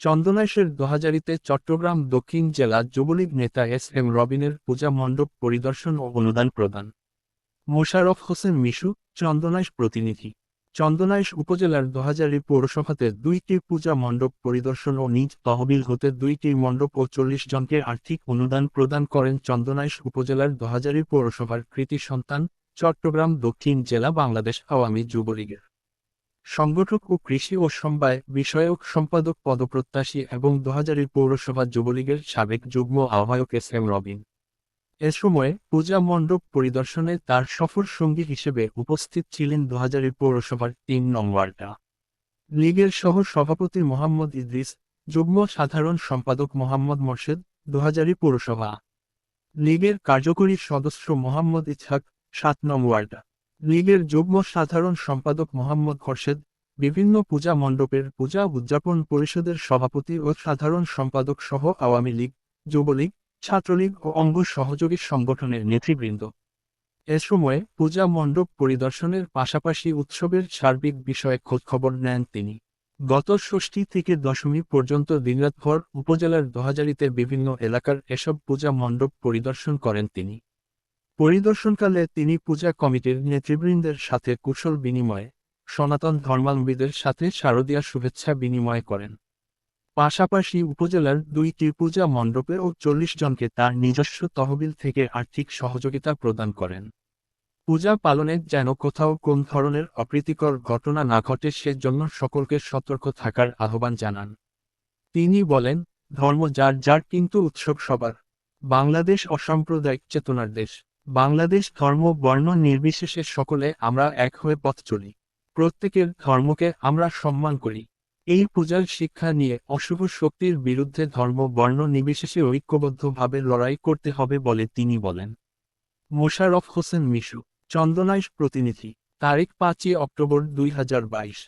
চন্দনাইশের দোহাজারীতে চট্টগ্রাম দক্ষিণ জেলা যুবলীগ নেতা এস রবিনের পূজা মণ্ডপ পরিদর্শন ও অনুদান প্রদান। মোশাররফ হোসেন মিশু, চন্দনাইশ প্রতিনিধি। চন্দনাইশ উপজেলার দোহাজারী পৌরসভাতে 2টি পূজা মণ্ডপ পরিদর্শন ও নিজ তহবিল হতে 2টি মণ্ডপ ও 40 জনকে আর্থিক অনুদান প্রদান করেন চন্দনাইশ উপজেলার দোহাজারী পৌরসভার কৃতি সন্তান, চট্টগ্রাম দক্ষিণ জেলা বাংলাদেশ আওয়ামী যুবলীগের সংগঠক ও কৃষি ও সমবায় বিষয়ক সম্পাদক পদপ্রত্যাশী এবং দোহাজারী পৌরসভা যুবলীগের সাবেক যুগ্ম আহ্বায়ক এস রবিন। এ সময় পূজা মণ্ডপ পরিদর্শনে তার সফর সঙ্গী হিসেবে উপস্থিত ছিলেন দোহাজারী পৌরসভার 3 নং ওয়ার্ডা লীগের সহ সভাপতি মোহাম্মদ ইদ্রিস, যুগ্ম সাধারণ সম্পাদক মোহাম্মদ মোর্শেদ, দোহাজারী পৌরসভা লীগের কার্যকরী সদস্য মোহাম্মদ ইসহাক, 7 নং ওয়ার্ডা লীগের যুগ্ম সাধারণ সম্পাদক মোহাম্মদ খোরশেদ, বিভিন্ন পূজা মণ্ডপের পূজা উদযাপন পরিষদের সভাপতি ও সাধারণ সম্পাদক সহ আওয়ামী লীগ, যুবলীগ, ছাত্রলীগ ও অঙ্গ সহযোগী সংগঠনের নেতৃবৃন্দ। এ সময় পূজা মণ্ডপ পরিদর্শনের পাশাপাশি উৎসবের সার্বিক বিষয়ে খোঁজখবর নেন তিনি। গত ষষ্ঠী থেকে দশমী পর্যন্ত দিনরাতভর উপজেলার দোহাজারীতে বিভিন্ন এলাকার এসব পূজা মণ্ডপ পরিদর্শন করেন তিনি। পরিদর্শনকালে তিনি পূজা কমিটির নেতৃবৃন্দের সাথে কুশল বিনিময়ে, সনাতন ধর্মাবলম্বীদের সাথে শারদীয়া শুভেচ্ছা বিনিময় করেন। পাশাপাশি উপজেলার 2টি পূজা মণ্ডপে ও 40 জনকে তার নিজস্ব তহবিল থেকে আর্থিক সহযোগিতা প্রদান করেন। পূজা পালনে যেন কোথাও কোন ধরনের অপ্রীতিকর ঘটনা না ঘটে সেজন্য সকলকে সতর্ক থাকার আহ্বান জানান। তিনি বলেন, ধর্ম যার যার কিন্তু উৎসব সবার। বাংলাদেশ অসাম্প্রদায়িক চেতনার দেশ। বাংলাদেশ ধর্ম বর্ণ নির্বিশেষে সকলে আমরা এক হয়ে পথ চলি। প্রত্যেকের ধর্মকে আমরা সম্মান করি। এই পূজার শিক্ষা নিয়ে অশুভ শক্তির বিরুদ্ধে ধর্ম বর্ণ নির্বিশেষে ঐক্যবদ্ধভাবে লড়াই করতে হবে বলে তিনি বলেন। মোশাররফ হোসেন মিশু, চন্দনাইশ প্রতিনিধি। তারিখ 5 অক্টোবর 2022।